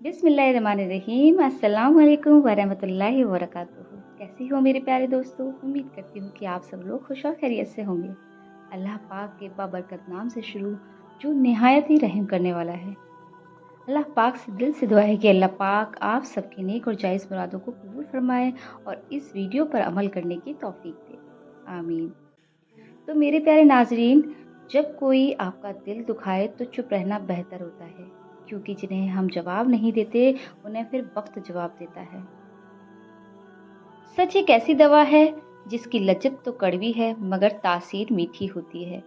बिस्मिल्लाहिर्रहमानिर्रहीम। अस्सलाम वालेकुम वरहमतुल्लाहि वबरकातुहू। कैसे हो मेरे प्यारे दोस्तों? उम्मीद करती हूँ कि आप सब लोग खुश और खैरियत से होंगे। अल्लाह पाक के बाबरकत नाम से शुरू, जो निहायत ही रहम करने वाला है। अल्लाह पाक से दिल से दुआ है कि अल्लाह पाक आप सबकी नेक और जायज़ मुरादों को कबूल फरमाए और इस वीडियो पर अमल करने की तौफीक दे। आमीन। तो मेरे प्यारे नाज़रीन, जब कोई आपका दिल दुखाए तो चुप रहना बेहतर होता है, क्योंकि जिन्हें हम जवाब नहीं देते उन्हें फिर वक्त जवाब देता है। सच एक ऐसी दवा है जिसकी लज्जत तो कड़वी है मगर तासीर मीठी होती है।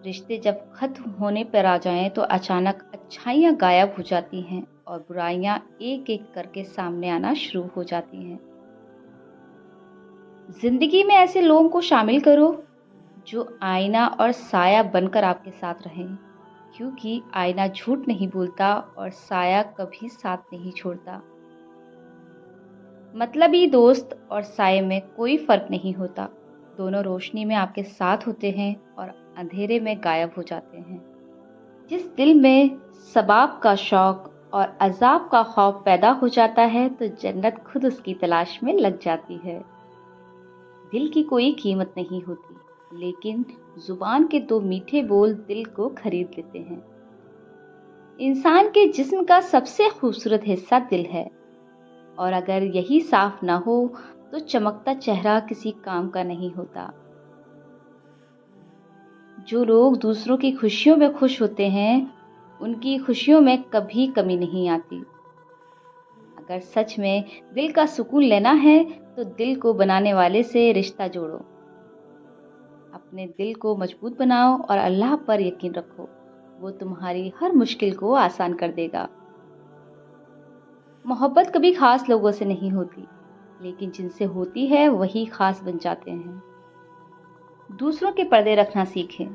रिश्ते जब खत्म होने पर आ जाएं तो अचानक अच्छाइयाँ गायब हो जाती हैं और बुराइयाँ एक एक करके सामने आना शुरू हो जाती हैं। जिंदगी में ऐसे लोगों को शामिल करो जो आईना और साया बनकर आपके साथ रहें, क्योंकि आईना झूठ नहीं बोलता और साया कभी साथ नहीं छोड़ता। मतलबी दोस्त और साये में कोई फर्क नहीं होता, दोनों रोशनी में आपके साथ होते हैं और अंधेरे में गायब हो जाते हैं। जिस दिल में सबाब का शौक और अजाब का खौफ पैदा हो जाता है तो जन्नत खुद उसकी तलाश में लग जाती है। दिल की कोई कीमत नहीं होती, लेकिन जुबान के दो मीठे बोल दिल को खरीद लेते हैं। इंसान के जिस्म का सबसे खूबसूरत हिस्सा दिल है, और अगर यही साफ ना हो तो चमकता चेहरा किसी काम का नहीं होता। जो लोग दूसरों की खुशियों में खुश होते हैं, उनकी खुशियों में कभी कमी नहीं आती। अगर सच में दिल का सुकून लेना है तो दिल को बनाने वाले से रिश्ता जोड़ो। अपने दिल को मजबूत बनाओ और अल्लाह पर यकीन रखो, वो तुम्हारी हर मुश्किल को आसान कर देगा। मोहब्बत कभी खास लोगों से नहीं होती, लेकिन जिनसे होती है वही खास बन जाते हैं। दूसरों के पर्दे रखना सीखें,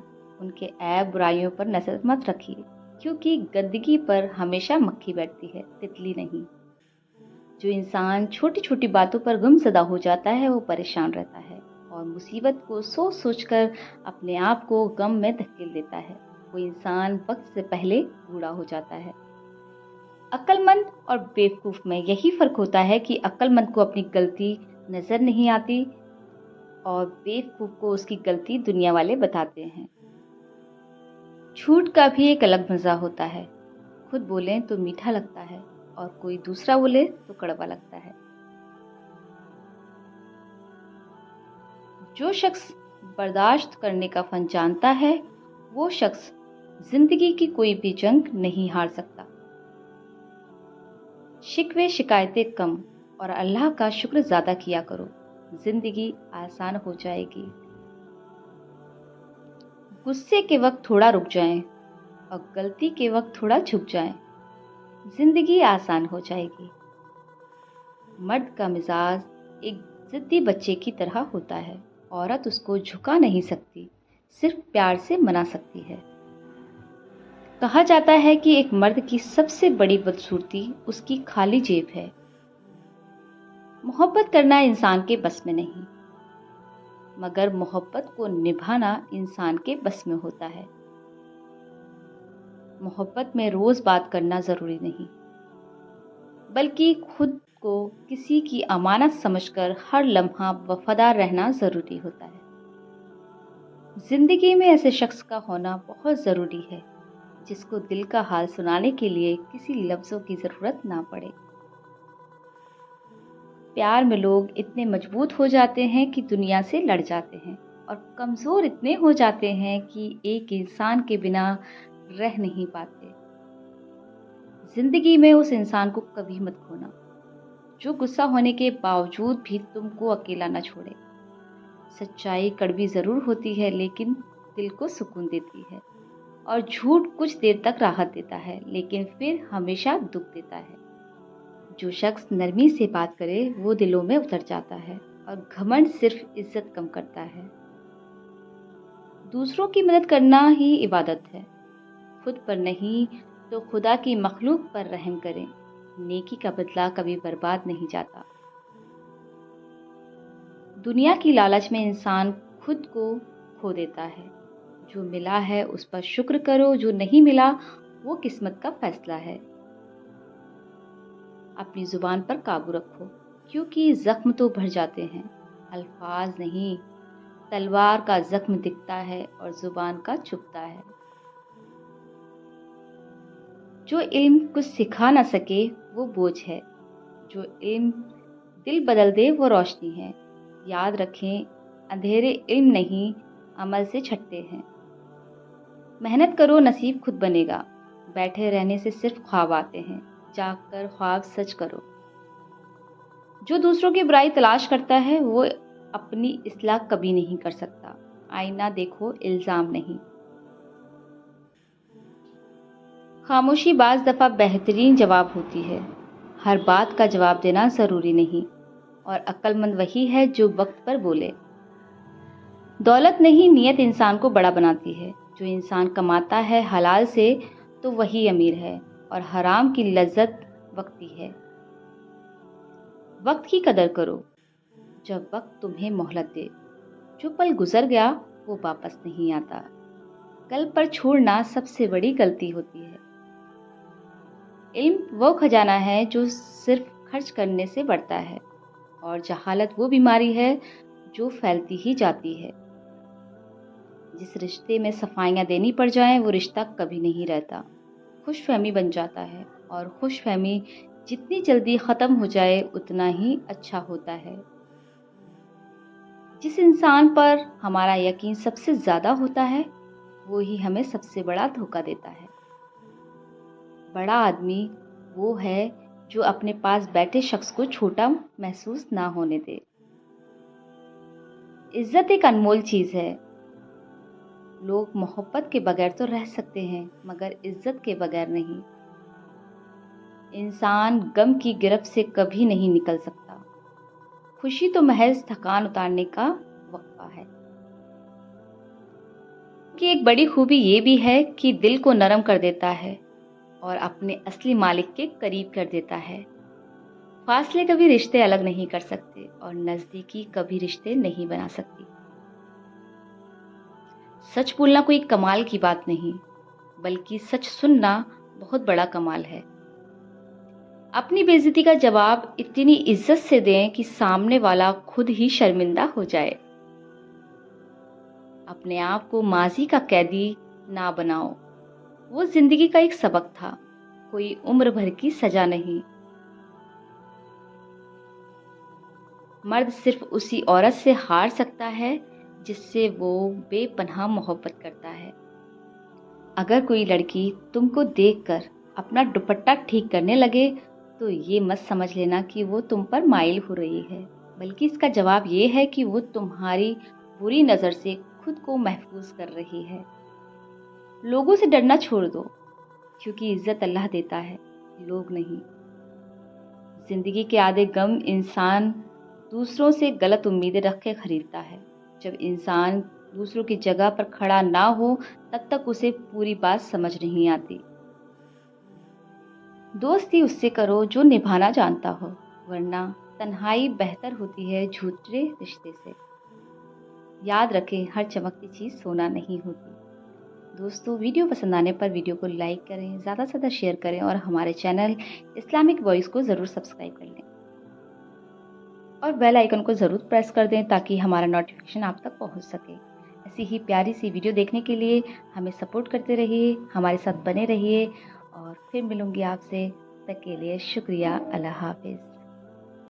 उनके ऐब बुराइयों पर नजर मत रखिए, क्योंकि गंदगी पर हमेशा मक्खी बैठती है, तितली नहीं। जो इंसान छोटी छोटी बातों पर गुमसदा हो जाता है वो परेशान रहता है और मुसीबत को सोच सोचकर अपने आप को गम में धकेल देता है। वो इंसान वक्त से पहले बूढ़ा हो जाता है। अक्लमंद और बेवकूफ में यही फर्क होता है कि अक्लमंद को अपनी गलती नजर नहीं आती और बेवकूफ को उसकी गलती दुनिया वाले बताते हैं। झूठ का भी एक अलग मजा होता है। खुद बोलें तो मीठा लगता है और कोई दूसरा बोले तो कड़वा लगता है। जो शख्स बर्दाश्त करने का फन जानता है, वो शख्स जिंदगी की कोई भी जंग नहीं हार सकता। शिकवे शिकायतें कम और अल्लाह का शुक्र ज्यादा किया करो, जिंदगी आसान हो जाएगी। गुस्से के वक्त थोड़ा रुक जाएं और गलती के वक्त थोड़ा झुक जाएं, जिंदगी आसान हो जाएगी। मर्द का मिजाज एक जिद्दी बच्चे की तरह होता है, औरत उसको झुका नहीं सकती, सिर्फ प्यार से मना सकती है। कहा जाता है कि एक मर्द की सबसे बड़ी बदसूरती उसकी खाली जेब है। मोहब्बत करना इंसान के बस में नहीं, मगर मोहब्बत को निभाना इंसान के बस में होता है। मोहब्बत में रोज बात करना जरूरी नहीं, बल्कि खुद को किसी की अमानत समझकर हर लम्हा वफादार रहना जरूरी होता है। जिंदगी में ऐसे शख्स का होना बहुत जरूरी है जिसको दिल का हाल सुनाने के लिए किसी लफ्जों की जरूरत ना पड़े। प्यार में लोग इतने मजबूत हो जाते हैं कि दुनिया से लड़ जाते हैं, और कमजोर इतने हो जाते हैं कि एक इंसान के बिना रह नहीं पाते। जिंदगी में उस इंसान को कभी मत खोना जो गुस्सा होने के बावजूद भी तुमको अकेला न छोड़े। सच्चाई कड़वी जरूर होती है, लेकिन दिल को सुकून देती है, और झूठ कुछ देर तक राहत देता है लेकिन फिर हमेशा दुख देता है। जो शख्स नरमी से बात करे वो दिलों में उतर जाता है, और घमंड सिर्फ इज्जत कम करता है। दूसरों की मदद करना ही इबादत है, खुद पर नहीं तो खुदा की मखलूक पर रहम करें। नेकी का बदला कभी बर्बाद नहीं जाता। दुनिया की लालच में इंसान खुद को खो देता है। जो मिला है उस पर शुक्र करो, जो नहीं मिला वो किस्मत का फैसला है। अपनी जुबान पर काबू रखो, क्योंकि जख्म तो भर जाते हैं, अल्फाज नहीं। तलवार का जख्म दिखता है और जुबान का चुभता है। जो इल्म कुछ सिखा ना सके वो बोझ है, जो इल्म दिल बदल दे वो रोशनी है। याद रखें, अंधेरे इल्म नहीं, अमल से छटते हैं। मेहनत करो, नसीब खुद बनेगा। बैठे रहने से सिर्फ ख्वाब आते हैं, जागकर ख्वाब सच करो। जो दूसरों की बुराई तलाश करता है वो अपनी इस्लाह कभी नहीं कर सकता। आईना देखो, इल्जाम नहीं। खामोशी बाज दफा बेहतरीन जवाब होती है। हर बात का जवाब देना जरूरी नहीं, और अक्लमंद वही है जो वक्त पर बोले। दौलत नहीं, नियत इंसान को बड़ा बनाती है। जो इंसान कमाता है हलाल से तो वही अमीर है, और हराम की लज्जत वक्ती है। वक्त की कदर करो जब वक्त तुम्हें मोहलत दे। जो पल गुजर गया वो वापस नहीं आता। कल पर छोड़ना सबसे बड़ी गलती होती है। इल्म वो खजाना है जो सिर्फ खर्च करने से बढ़ता है, और जहालत वो बीमारी है जो फैलती ही जाती है। जिस रिश्ते में सफाइयाँ देनी पड़ जाएं वो रिश्ता कभी नहीं रहता, खुशफहमी बन जाता है, और खुशफहमी जितनी जल्दी ख़त्म हो जाए उतना ही अच्छा होता है। जिस इंसान पर हमारा यकीन सबसे ज़्यादा होता है वो ही हमें सबसे बड़ा धोखा देता है। बड़ा आदमी वो है जो अपने पास बैठे शख्स को छोटा महसूस ना होने दे। इज्जत एक अनमोल चीज़ है। लोग मोहब्बत के बगैर तो रह सकते हैं, मगर इज्जत के बगैर नहीं। इंसान गम की गिरफ्त से कभी नहीं निकल सकता। खुशी तो महज थकान उतारने का वक्फा है। कि एक बड़ी खूबी ये भी है कि दिल को नरम कर देता है और अपने असली मालिक के करीब कर देता है। फासले कभी रिश्ते अलग नहीं कर सकते, और नजदीकी कभी रिश्ते नहीं बना सकती। सच बोलना कोई कमाल की बात नहीं, बल्कि सच सुनना बहुत बड़ा कमाल है। अपनी बेइज्जती का जवाब इतनी इज्जत से दें कि सामने वाला खुद ही शर्मिंदा हो जाए। अपने आप को माजी का कैदी ना बनाओ। वो जिंदगी का एक सबक था, कोई उम्र भर की सजा नहीं। मर्द सिर्फ उसी औरत से हार सकता है जिससे वो बेपनाह मोहब्बत करता है। अगर कोई लड़की तुमको देखकर अपना दुपट्टा ठीक करने लगे तो ये मत समझ लेना कि वो तुम पर माइल हो रही है, बल्कि इसका जवाब ये है कि वो तुम्हारी बुरी नज़र से खुद को महफूज कर रही है। लोगों से डरना छोड़ दो, क्योंकि इज्जत अल्लाह देता है, लोग नहीं। जिंदगी के आधे गम इंसान दूसरों से गलत उम्मीदें रख के खरीदता है। जब इंसान दूसरों की जगह पर खड़ा ना हो तब तक उसे पूरी बात समझ नहीं आती। दोस्ती उससे करो जो निभाना जानता हो, वरना तन्हाई बेहतर होती है झूठे रिश्ते से। याद रखें, हर चमकती चीज़ सोना नहीं होती। दोस्तों, वीडियो पसंद आने पर वीडियो को लाइक करें, ज़्यादा से ज़्यादा शेयर करें, और हमारे चैनल इस्लामिक वॉइस को ज़रूर सब्सक्राइब कर लें, और बेल आइकन को ज़रूर प्रेस कर दें ताकि हमारा नोटिफिकेशन आप तक पहुंच सके। ऐसी ही प्यारी सी वीडियो देखने के लिए हमें सपोर्ट करते रहिए, हमारे साथ बने रहिए, और फिर मिलूंगी आपसे। तक के लिए शुक्रिया। अल्लाह हाफिज़।